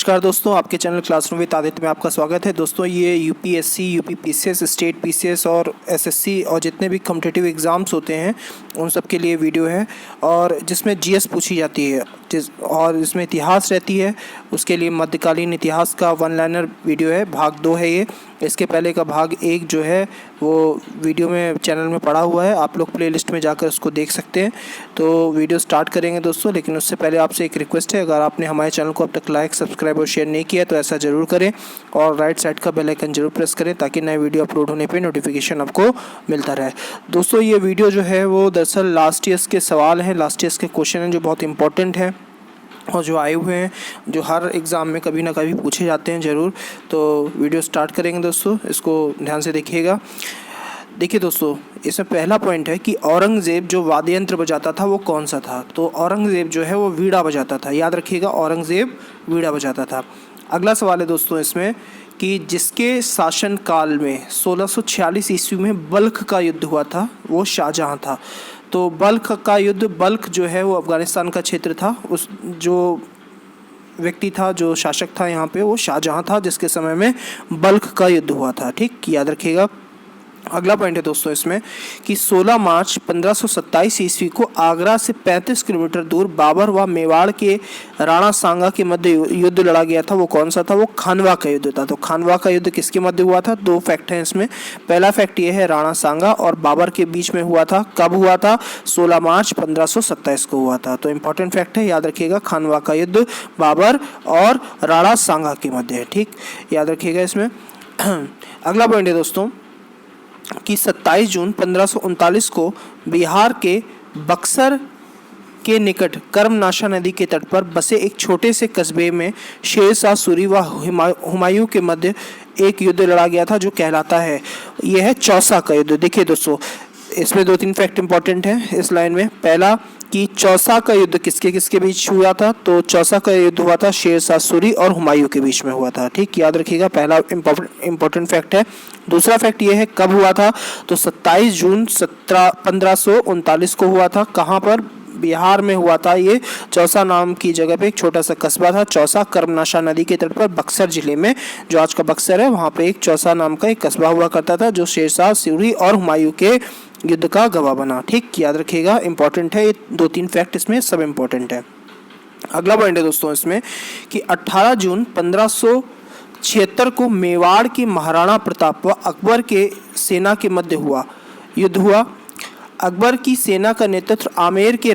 नमस्कार दोस्तों, आपके चैनल क्लासरूम विद आदित्य में आपका स्वागत है। दोस्तों ये UPSC, UP PCS, state PCS और एसएससी और जितने भी कॉम्पिटिटिव एग्ज़ाम्स होते हैं उन सब के लिए वीडियो है और जिसमें जीएस पूछी जाती है और इसमें इतिहास रहती है। उसके लिए मध्यकालीन इतिहास का वन लाइनर वीडियो है, भाग 2 है ये। इसके पहले का भाग 1 जो है वो वीडियो में चैनल में पड़ा हुआ है, आप लोग प्लेलिस्ट में जाकर उसको देख सकते हैं। तो वीडियो स्टार्ट करेंगे दोस्तों, लेकिन उससे पहले आपसे एक रिक्वेस्ट है, अगर आपने हमारे चैनल को अब तक लाइक, सब्सक्राइब और शेयर नहीं किया तो ऐसा ज़रूर करें और राइट साइड का बेल आइकन जरूर प्रेस करें ताकि नए वीडियो अपलोड होने पे नोटिफिकेशन आपको मिलता रहे। दोस्तों ये वीडियो जो है वो दरअसल लास्ट ईयर्स के सवाल हैं, लास्ट ईयर्स के क्वेश्चन हैं जो बहुत इंपॉर्टेंट हैं और जो आए हुए हैं, जो हर एग्ज़ाम में कभी ना कभी पूछे जाते हैं ज़रूर। तो वीडियो स्टार्ट करेंगे दोस्तों, इसको ध्यान से देखिएगा। देखिए दोस्तों, इसमें पहला पॉइंट है कि औरंगज़ेब जो वाद्य यंत्र बजाता था वो कौन सा था। तो औरंगज़ेब जो है वो वीणा बजाता था, याद रखिएगा, औरंगज़ेब वीणा बजाता था। अगला सवाल है दोस्तों इसमें कि जिसके शासनकाल में 1646 ईस्वी में बल्ख का युद्ध हुआ था वो शाहजहाँ था। तो बल्ख का युद्ध, बल्ख जो है वो अफ़गानिस्तान का क्षेत्र था। उस जो व्यक्ति था, जो शासक था यहाँ पे, वो शाहजहाँ था जिसके समय में बल्ख का युद्ध हुआ था। ठीक, याद रखिएगा। अगला पॉइंट है दोस्तों इसमें कि 16 मार्च 1527 ईस्वी को आगरा से 35 किलोमीटर दूर बाबर व मेवाड़ के राणा सांगा के मध्य युद्ध लड़ा गया था। वो कौन सा था? वो खानवा का युद्ध था। तो खानवा का युद्ध किसके मध्य हुआ था? 2 फैक्ट हैं इसमें। पहला फैक्ट ये है, राणा सांगा और बाबर के बीच में हुआ था। कब हुआ था? 16 मार्च 1527 को हुआ था। तो इंपॉर्टेंट फैक्ट है, याद रखिएगा, खानवा का युद्ध बाबर और राणा सांगा के मध्य है। ठीक, याद रखिएगा इसमें। अगला पॉइंट है दोस्तों कि 27 जून 1539 को बिहार के बक्सर के निकट कर्मनाशा नदी के तट पर बसे एक छोटे से कस्बे में शेर शाह सूरी व हुमायूं के मध्य एक युद्ध लड़ा गया था जो कहलाता है, यह है चौसा का युद्ध। देखिए दोस्तों, इसमें 2-3 फैक्ट इंपॉर्टेंट हैं इस लाइन में। पहला कि चौसा का युद्ध किसके किसके बीच हुआ था? तो चौसा का युद्ध हुआ था शेर शाह सूरी और हुमायूं के बीच में हुआ था। ठीक, याद रखिएगा, पहला इंपॉर्टेंट फैक्ट है। दूसरा फैक्ट ये है, कब हुआ था? तो 27 जून 1539 को हुआ था। कहाँ पर? बिहार में हुआ था। ये चौसा नाम की जगह पे एक छोटा सा कस्बा था, चौसा, कर्मनाशा नदी के तट पर बक्सर जिले में, जो आज का बक्सर है, वहाँ पे एक चौसा नाम का एक कस्बा हुआ करता था जो शेर शाह सूरी और हुमायूं के युद्ध का गवाह बना। ठीक, याद रखिएगा, इंपॉर्टेंट है ये 2-3 फैक्ट, इसमें सब इंपॉर्टेंट है। अगला पॉइंट है दोस्तों इसमें कि 18 जून 1576 को मेवाड़ के महाराणा प्रताप व अकबर के सेना के मध्य युद्ध हुआ। अकबर की सेना का नेतृत्व आमेर का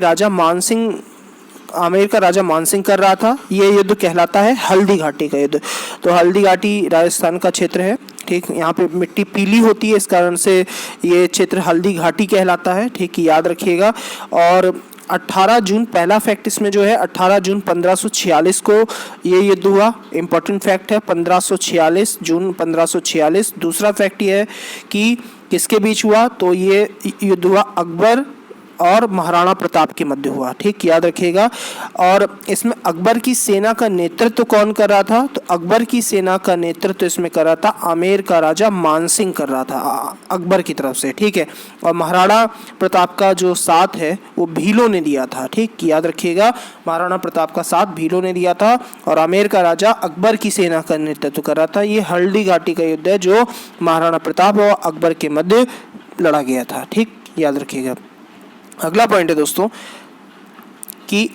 राजा मानसिंह कर रहा था। ये युद्ध कहलाता है हल्दी घाटी का युद्ध। तो हल्दी घाटी राजस्थान का क्षेत्र है। ठीक, यहाँ पे मिट्टी पीली होती है, इस कारण से ये क्षेत्र हल्दी घाटी कहलाता है। ठीक, याद रखिएगा। और 18 जून, पहला फैक्ट इसमें जो है, 18 जून 1546 को ये युद्ध हुआ। इंपॉर्टेंट फैक्ट है, 1546 जून 1546। दूसरा फैक्ट ये है कि किसके बीच हुआ? तो ये युद्ध हुआ अकबर और महाराणा प्रताप के मध्य हुआ। ठीक, याद रखिएगा। और इसमें अकबर की सेना का नेतृत्व कौन कर रहा था? तो अकबर की सेना का नेतृत्व इसमें कर रहा था आमेर का राजा मानसिंह कर रहा था अकबर की तरफ से। ठीक है, और महाराणा प्रताप का जो साथ है वो भीलों ने दिया था। ठीक, याद रखिएगा, महाराणा प्रताप का साथ भीलों ने दिया था और आमेर का राजा अकबर की सेना का नेतृत्व कर रहा था। ये हल्दी घाटी का युद्ध है जो महाराणा प्रताप और अकबर के मध्य लड़ा गया था। ठीक, याद रखिएगा। अगला पॉइंट है दोस्तों कि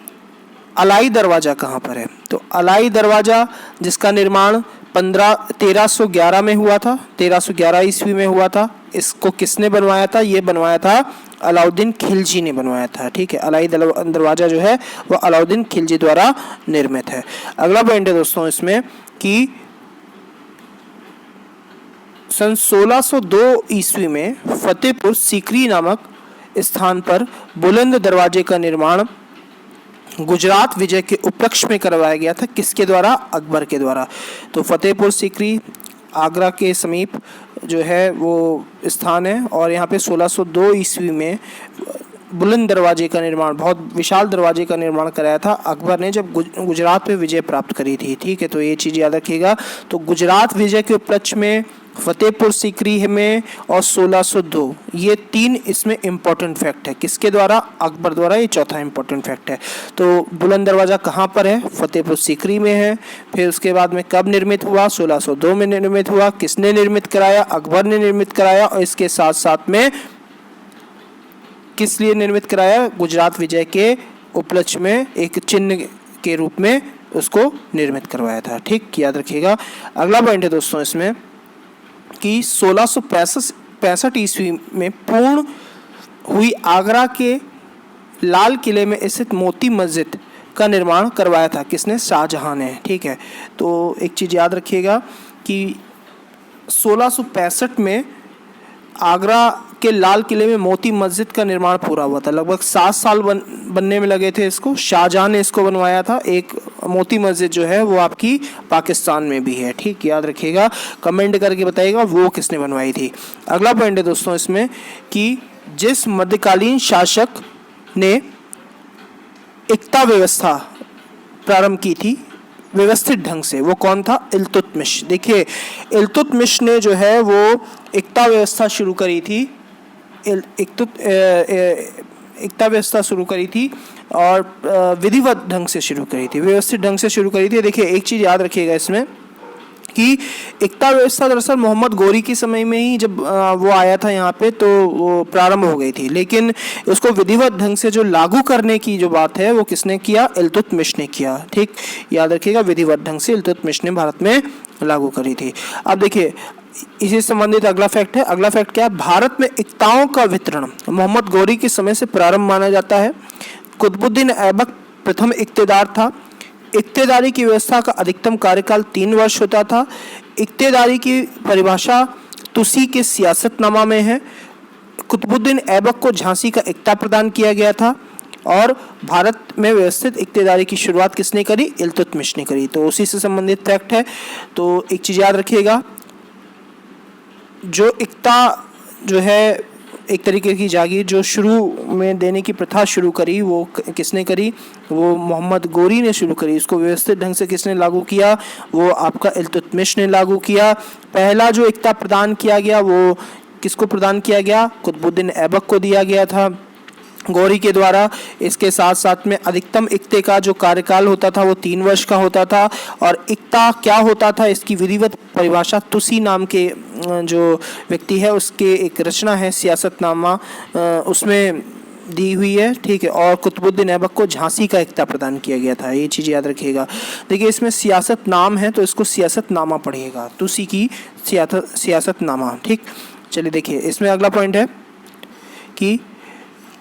अलाई दरवाज़ा कहाँ पर है? तो अलाई दरवाज़ा जिसका निर्माण 1311 में हुआ था, 1311 ईस्वी में हुआ था। इसको किसने बनवाया था? ये बनवाया था अलाउद्दीन खिलजी ने बनवाया था। ठीक है, अलाई दरवाज़ा जो है वो अलाउद्दीन खिलजी द्वारा निर्मित है। अगला पॉइंट है दोस्तों इसमें कि सन 1602 ईस्वी में फतेहपुर सीकरी नामक स्थान पर बुलंद दरवाजे का निर्माण गुजरात विजय के उपलक्ष्य में करवाया गया था। किसके द्वारा? अकबर के द्वारा। तो फतेहपुर सीकरी आगरा के समीप जो है वो स्थान है और यहाँ पे 1602 ईस्वी में बुलंद दरवाजे का निर्माण, बहुत विशाल दरवाजे का निर्माण कराया था अकबर ने जब गुजरात पे विजय प्राप्त करी थी। ठीक है, तो ये चीज़ याद रखिएगा। तो गुजरात विजय के उपलक्ष्य में फतेहपुर सीकरी में और 1602, ये 3 इसमें इम्पोर्टेंट फैक्ट है। किसके द्वारा? अकबर द्वारा। ये चौथा इम्पोर्टेंट फैक्ट है। तो बुलंद दरवाज़ा कहाँ पर है? फतेहपुर सीकरी में है। फिर उसके बाद में कब निर्मित हुआ? 1602 में निर्मित हुआ। किसने निर्मित कराया? अकबर ने निर्मित कराया। और इसके साथ साथ में किस लिए निर्मित कराया? गुजरात विजय के उपलक्ष्य में एक चिन्ह के रूप में उसको निर्मित करवाया था। ठीक, याद रखिएगा। अगला पॉइंट है दोस्तों इसमें कि 1665 ईस्वी में पूर्ण हुई आगरा के लाल किले में स्थित मोती मस्जिद का निर्माण करवाया था। किसने? शाहजहां ने। ठीक है, तो एक चीज़ याद रखिएगा कि 1665 में आगरा के लाल किले में मोती मस्जिद का निर्माण पूरा हुआ था। लगभग 7 साल बनने में लगे थे इसको। शाहजहां ने इसको बनवाया था। एक मोती मस्जिद जो है वो आपकी पाकिस्तान में भी है। ठीक, याद रखिएगा। कमेंट करके बताइएगा वो किसने बनवाई थी। अगला पॉइंट है दोस्तों इसमें कि जिस मध्यकालीन शासक ने एकता व्यवस्था प्रारंभ की थी व्यवस्थित ढंग से, वो कौन था? इल्तुतमिश। देखिए, इल्तुतमिश ने जो है वो एकता व्यवस्था शुरू करी थी। एकता व्यवस्था शुरू करी थी और विधिवत ढंग से शुरू करी थी, व्यवस्थित ढंग से शुरू करी थी। देखिए, एक चीज़ याद रखिएगा इसमें कि एकता व्यवस्था दरअसल मोहम्मद गोरी के समय में ही जब वो आया था यहाँ पे तो वो प्रारंभ हो गई थी, लेकिन उसको विधिवत ढंग से जो लागू करने की जो बात है वो किसने किया? इल्तुतमिश ने किया। ठीक, याद रखिएगा, विधिवत ढंग से इल्तुतमिश ने भारत में लागू करी थी। अब देखिए, इसी संबंधित अगला फैक्ट है। अगला फैक्ट क्या है? भारत में एकताओं का वितरण मोहम्मद गोरी के समय से प्रारंभ माना जाता है। कुतुबुद्दीन ऐबक प्रथम इक्तेदार था। इक्तेदारी की व्यवस्था का अधिकतम कार्यकाल 3 वर्ष होता था। इक्तेदारी की परिभाषा तुसी के सियासतनामा में है। कुतुबुद्दीन ऐबक को झांसी का एकता प्रदान किया गया था और भारत में व्यवस्थित इक्तेदारी की शुरुआत किसने करी? इल्तुतमिश ने करी। तो उसी से संबंधित फैक्ट है। तो एक चीज़ याद रखिएगा, जो एकता जो है एक तरीके की जागीर जो शुरू में देने की प्रथा शुरू करी वो किसने करी? वो मोहम्मद गोरी ने शुरू करी। इसको व्यवस्थित ढंग से किसने लागू किया? वो आपका इल्तुतमिश ने लागू किया। पहला जो एकता प्रदान किया गया वो किसको प्रदान किया गया? कुतुबुद्दीन ऐबक को दिया गया था गौरी के द्वारा। इसके साथ साथ में अधिकतम इक्ते का जो कार्यकाल होता था वो 3 वर्ष का होता था। और इक्ता क्या होता था इसकी विधिवत परिभाषा तुसी नाम के जो व्यक्ति है उसके एक रचना है सियासतनामा, उसमें दी हुई है। ठीक है, और कुतुबुद्दीन ऐबक को झांसी का इक्ता प्रदान किया गया था। ये चीज़ याद रखिएगा। देखिए, इसमें सियासत नाम है तो इसको सियासतनामा पढ़िएगा, तुसी की सियासतनामा। ठीक, चलिए देखिए, इसमें अगला पॉइंट है कि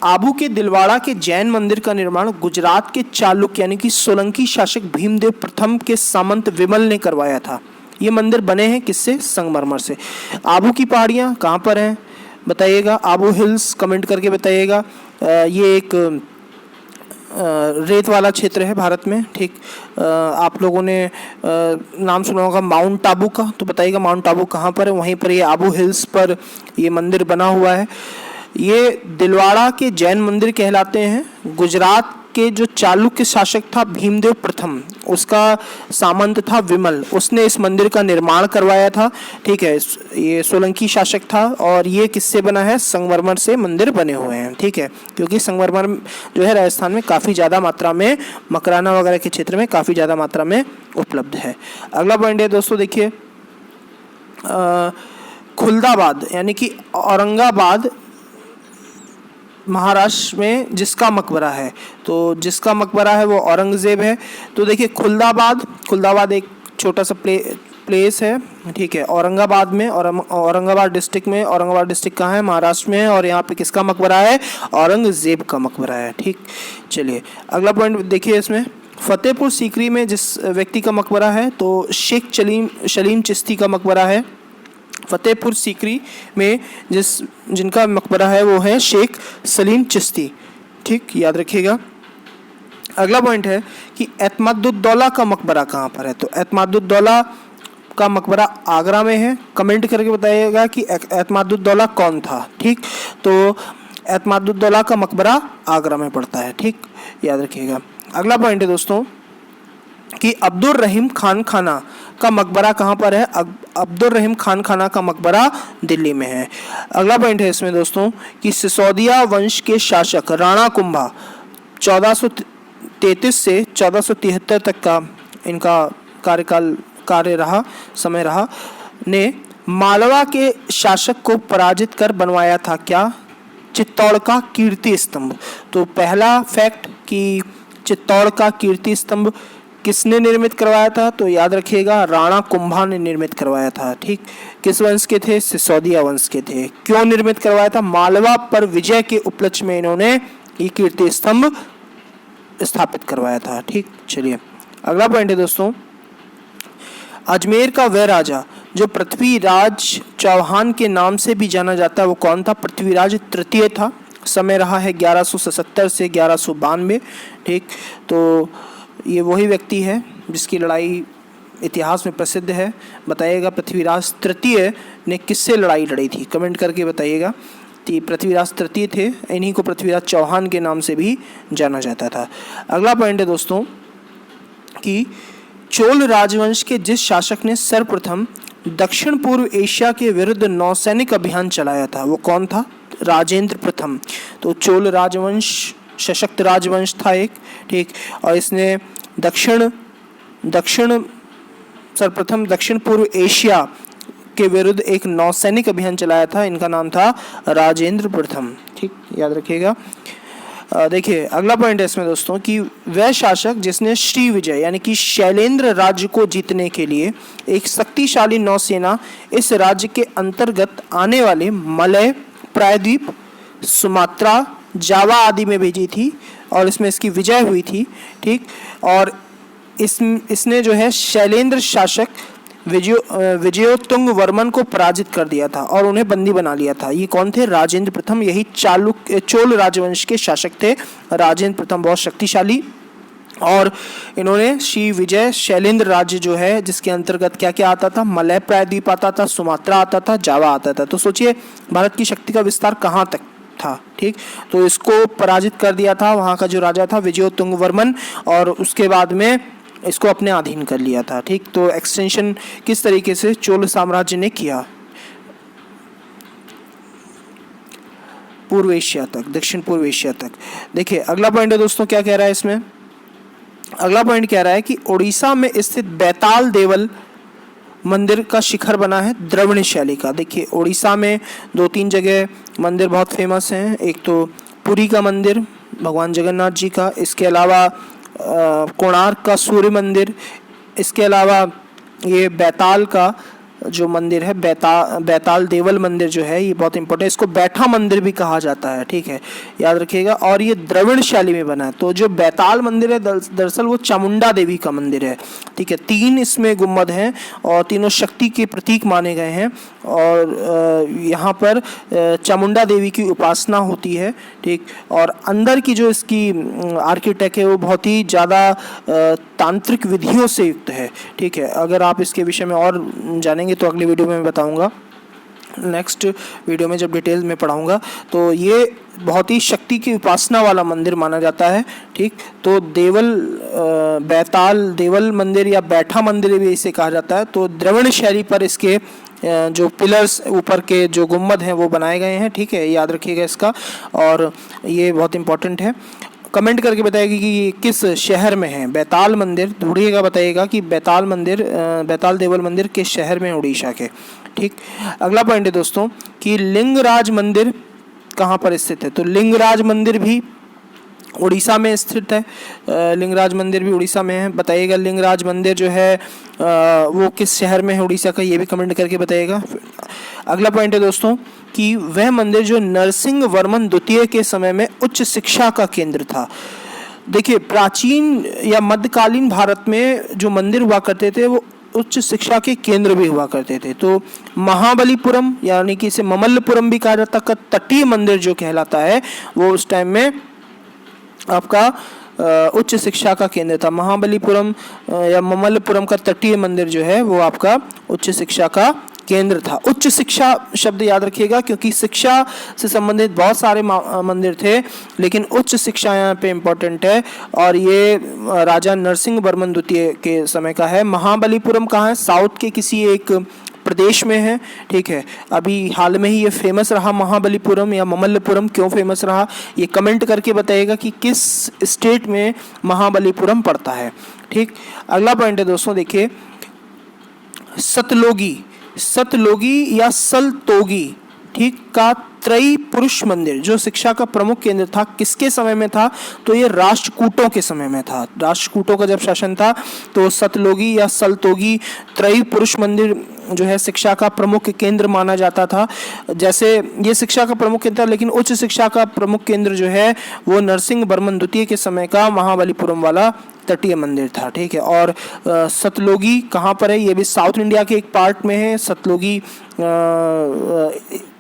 आबू के दिलवाड़ा के जैन मंदिर का निर्माण गुजरात के चालुक्य यानी कि सोलंकी शासक भीमदेव प्रथम के सामंत विमल ने करवाया था। ये मंदिर बने हैं किससे? संगमरमर से। आबू की पहाड़ियाँ कहाँ पर हैं बताइएगा? आबू हिल्स कमेंट करके बताइएगा। ये एक रेत वाला क्षेत्र है भारत में। ठीक, आप लोगों ने नाम सुना होगा माउंट आबू का, तो बताइएगा माउंट आबू कहाँ पर है? वहीं पर ये आबू हिल्स पर ये मंदिर बना हुआ है। ये दिलवाड़ा के जैन मंदिर कहलाते हैं। गुजरात के जो चालुक्य शासक था भीमदेव प्रथम, उसका सामंत था विमल, उसने इस मंदिर का निर्माण करवाया था। ठीक है, ये सोलंकी शासक था और ये किससे बना है? संगमरमर से मंदिर बने हुए हैं। ठीक है, क्योंकि संगमरमर जो है राजस्थान में काफ़ी ज़्यादा मात्रा में, मकराना वगैरह के क्षेत्र में काफ़ी ज़्यादा मात्रा में उपलब्ध है। अगला पॉइंट है दोस्तों, देखिए, खुलदाबाद यानी कि औरंगाबाद महाराष्ट्र में जिसका मकबरा है, तो जिसका मकबरा है वो औरंगजेब है। तो देखिए, खुलदाबाद एक छोटा सा प्लेस है। ठीक है, औरंगाबाद में, और औरंगाबाद डिस्ट्रिक्ट में। औरंगाबाद डिस्ट्रिक्ट कहाँ है? महाराष्ट्र में है। और यहाँ पे किसका मकबरा है? औरंगजेब का मकबरा है। ठीक, चलिए अगला पॉइंट देखिए। इसमें फतेहपुर सीकरी में जिस व्यक्ति का मकबरा है तो शेख सलीम चिश्ती का मकबरा है। फतेहपुर सीकरी में जिनका मकबरा है वो है शेख सलीम चिश्ती। ठीक, याद रखिएगा। अगला पॉइंट है कि एतमादुद्दौला का मकबरा कहाँ पर है? तो एतमादुद्दौला का मकबरा आगरा में है। कमेंट करके बताइएगा कि एतमादुद्दौला कौन था। ठीक, तो एतमादुद्दौला का मकबरा आगरा में पड़ता है। ठीक, याद रखिएगा। अगला पॉइंट है दोस्तों कि अब्दुल रहीम खान खाना का मकबरा कहाँ पर है? अब्दुल रहीम खान खाना का मकबरा दिल्ली में है। अगला पॉइंट है इसमें दोस्तों कि सिसोदिया वंश के शासक राणा कुंभा 1433 से 1473 तक का इनका समय रहा, ने मालवा के शासक को पराजित कर बनवाया था क्या? चित्तौड़ का कीर्ति स्तंभ। तो पहला फैक्ट कि चित्तौड़ का कीर्ति स्तंभ किसने निर्मित करवाया था? तो याद रखिएगा राणा कुंभा ने निर्मित करवाया था। ठीक, किस वंश के थे? सिसोदिया वंश के थे। क्यों निर्मित करवाया था? मालवा पर विजय के उपलक्ष्य में इन्होंने ये कीर्ति स्तंभ स्थापित करवाया था। ठीक, चलिए अगला पॉइंट है दोस्तों, अजमेर का वह राजा जो पृथ्वीराज चौहान के नाम से भी जाना जाता है वो कौन था? पृथ्वीराज तृतीय था। समय रहा है 1177 से 1192। ठीक, तो ये वही व्यक्ति है जिसकी लड़ाई इतिहास में प्रसिद्ध है। बताइएगा पृथ्वीराज तृतीय ने किससे लड़ाई लड़ी थी? कमेंट करके बताइएगा। पृथ्वीराज तृतीय थे, इन्हीं को पृथ्वीराज चौहान के नाम से भी जाना जाता था। अगला पॉइंट है दोस्तों कि चोल राजवंश के जिस शासक ने सर्वप्रथम दक्षिण पूर्व एशिया के विरुद्ध नौसैनिक अभियान चलाया था वो कौन था? राजेंद्र प्रथम। तो चोल राजवंश सशक्त राजवंश था एक। ठीक, और इसने सर्वप्रथम दक्षिण पूर्व एशिया के विरुद्ध एक नौसैनिक अभियान चलाया था। इनका नाम था राजेंद्र प्रथम। ठीक, याद रखिएगा। देखिए अगला पॉइंट है इसमें दोस्तों कि वह शासक जिसने श्री विजय यानी कि शैलेंद्र राज्य को जीतने के लिए एक शक्तिशाली नौसेना इस राज्य के अंतर्गत आने वाले मलय प्रायद्वीप, सुमात्रा, जावा आदि में भेजी थी और इसमें इसकी विजय हुई थी। ठीक, और इसने जो है शैलेंद्र शासक विजयोत्तुंग वर्मन को पराजित कर दिया था और उन्हें बंदी बना लिया था। ये कौन थे? राजेंद्र प्रथम। यही चोल राजवंश के शासक थे राजेंद्र प्रथम, बहुत शक्तिशाली। और इन्होंने श्री विजय शैलेंद्र राज्य जो है जिसके अंतर्गत क्या क्या आता था? मलय प्रायद्वीप आता था, सुमात्रा आता था, जावा आता था। तो सोचिए भारत की शक्ति का विस्तार कहाँ तक था। ठीक, तो इसको पराजित कर दिया था वहाँ का जो राजा था विजयोत्तुंग वर्मन, और उसके बाद में इसको अपने अधीन कर लिया था। ठीक, तो एक्सटेंशन किस तरीके से चोल साम्राज्य ने किया पूर्व एशिया तक, दक्षिण पूर्व एशिया तक। देखिए अगला पॉइंट है दोस्तों, क्या कह रहा है इसमें? अगला पॉइंट कह रहा है कि उड़ीसा में स्थित बैताल देवल मंदिर का शिखर बना है द्रविड़ शैली का। देखिए उड़ीसा में 2-3 जगह मंदिर बहुत फेमस हैं। एक तो पुरी का मंदिर भगवान जगन्नाथ जी का, इसके अलावा कोणार्क का सूर्य मंदिर, इसके अलावा ये बैताल का जो मंदिर है बैताल देवल मंदिर जो है ये बहुत इंपॉर्टेंट है। इसको बैठा मंदिर भी कहा जाता है। ठीक है, याद रखिएगा। और ये द्रविड़ शैली में बना है। तो जो बैताल मंदिर है दरअसल वो चामुंडा देवी का मंदिर है। ठीक है, 3 इसमें गुम्बद हैं और तीनों शक्ति के प्रतीक माने गए हैं और यहाँ पर चामुंडा देवी की उपासना होती है। ठीक, और अंदर की जो इसकी आर्किटेक्ट है वो बहुत ही ज़्यादा तांत्रिक विधियों से युक्त है। ठीक है, अगर आप इसके विषय में और जानेंगे तो अगली वीडियो में मैं बताऊंगा, नेक्स्ट वीडियो में जब डिटेल में पढ़ाऊंगा। तो ये बहुत ही शक्ति की उपासना वाला मंदिर माना जाता है। ठीक, तो बैताल देवल मंदिर या बैठा मंदिर भी इसे कहा जाता है। तो द्रविड़ शैली पर इसके जो पिलर्स ऊपर के जो गुम्बद हैं वो बनाए गए हैं। ठीक है, याद रखिएगा इसका, और ये बहुत इंपॉर्टेंट है। कमेंट करके बताइएगा कि ये किस शहर में है बैताल मंदिर। ढूंढिएगा, बताइएगा कि बैताल देवल मंदिर किस शहर में उड़ीसा के। ठीक, अगला पॉइंट है दोस्तों कि लिंगराज मंदिर कहाँ पर स्थित है? तो लिंगराज मंदिर भी उड़ीसा में स्थित है। लिंगराज मंदिर भी उड़ीसा में है। बताइएगा लिंगराज मंदिर जो है वो किस शहर में है उड़ीसा का, ये भी कमेंट करके बताइएगा। अगला पॉइंट है दोस्तों कि वह मंदिर जो नरसिंह वर्मन द्वितीय के समय में उच्च शिक्षा का केंद्र था। देखिए प्राचीन या मध्यकालीन भारत में जो मंदिर हुआ करते थे वो उच्च शिक्षा के केंद्र भी हुआ करते थे। तो महाबलीपुरम यानी कि इसे ममल्लपुरम भी कहा जाता है, तटीय मंदिर जो कहलाता है वो उस टाइम में आपका उच्च शिक्षा का केंद्र था। महाबलीपुरम या ममल्लपुरम का तटीय मंदिर जो है वो आपका उच्च शिक्षा का केंद्र था। उच्च शिक्षा शब्द याद रखिएगा, क्योंकि शिक्षा से संबंधित बहुत सारे मंदिर थे, लेकिन उच्च शिक्षा यहाँ पे इम्पोर्टेंट है और ये राजा नरसिंह वर्मन द्वितीय के समय का है। महाबलीपुरम कहाँ है? साउथ के किसी एक प्रदेश में है, ठीक है। अभी हाल में ही ये फेमस रहा महाबलीपुरम या ममल्लपुरम। क्यों फेमस रहा ये कमेंट करके बताइएगा कि किस स्टेट में महाबलीपुरम पड़ता है, ठीक। अगला पॉइंट है दोस्तों, देखिए सतलोगी या सलतोगी, ठीक, का त्रयी पुरुष मंदिर जो शिक्षा का प्रमुख केंद्र था, किसके समय में था? तो ये राष्ट्रकूटों के समय में था। राष्ट्रकूटों का जब शासन था तो सतलोगी या सलतोगी त्रयी पुरुष मंदिर जो है शिक्षा का प्रमुख केंद्र माना जाता था। जैसे ये शिक्षा का प्रमुख केंद्र था, लेकिन उच्च शिक्षा का प्रमुख केंद्र जो है वो नरसिंह वर्मन द्वितीय के समय का महाबलीपुरम वाला तटीय मंदिर था, ठीक है। और सतलोगी कहाँ पर है? ये भी साउथ इंडिया के एक पार्ट में है। सतलोगी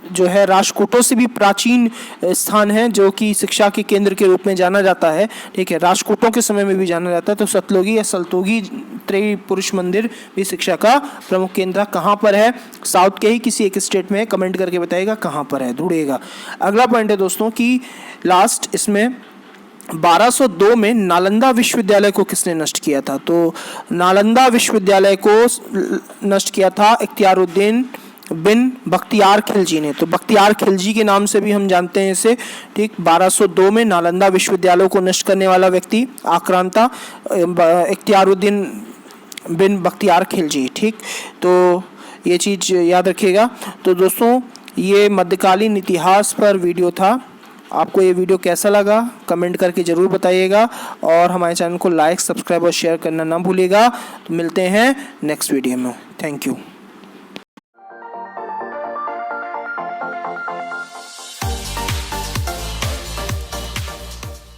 जो है राष्ट्रकूटों से भी प्राचीन स्थान है, जो कि शिक्षा के केंद्र के रूप में जाना जाता है, ठीक है। राष्ट्रकूटों के समय में भी जाना जाता है। तो सतलोगी या सलतोगी त्रयी पुरुष मंदिर भी शिक्षा का प्रमुख केंद्र कहाँ पर है? साउथ के ही किसी एक स्टेट में। कमेंट करके बताइएगा कहाँ पर है, ढूंढिएगा। अगला पॉइंट है दोस्तों कि लास्ट इसमें 1202 में नालंदा विश्वविद्यालय को किसने नष्ट किया था? तो नालंदा विश्वविद्यालय को नष्ट किया था इख्तियारुद्दीन बिन बख्तियार खिलजी ने। तो बख्तियार खिलजी के नाम से भी हम जानते हैं इसे, ठीक। 1202 में नालंदा विश्वविद्यालय को नष्ट करने वाला व्यक्ति आक्रांता इख्तियारुद्दीन बिन बख्तियार खिलजी, ठीक। तो ये चीज़ याद रखिएगा। तो दोस्तों ये मध्यकालीन इतिहास पर वीडियो था। आपको ये वीडियो कैसा लगा कमेंट करके ज़रूर बताइएगा और हमारे चैनल को लाइक, सब्सक्राइब और शेयर करना ना भूलिएगा। तो मिलते हैं नेक्स्ट वीडियो में। Thank you.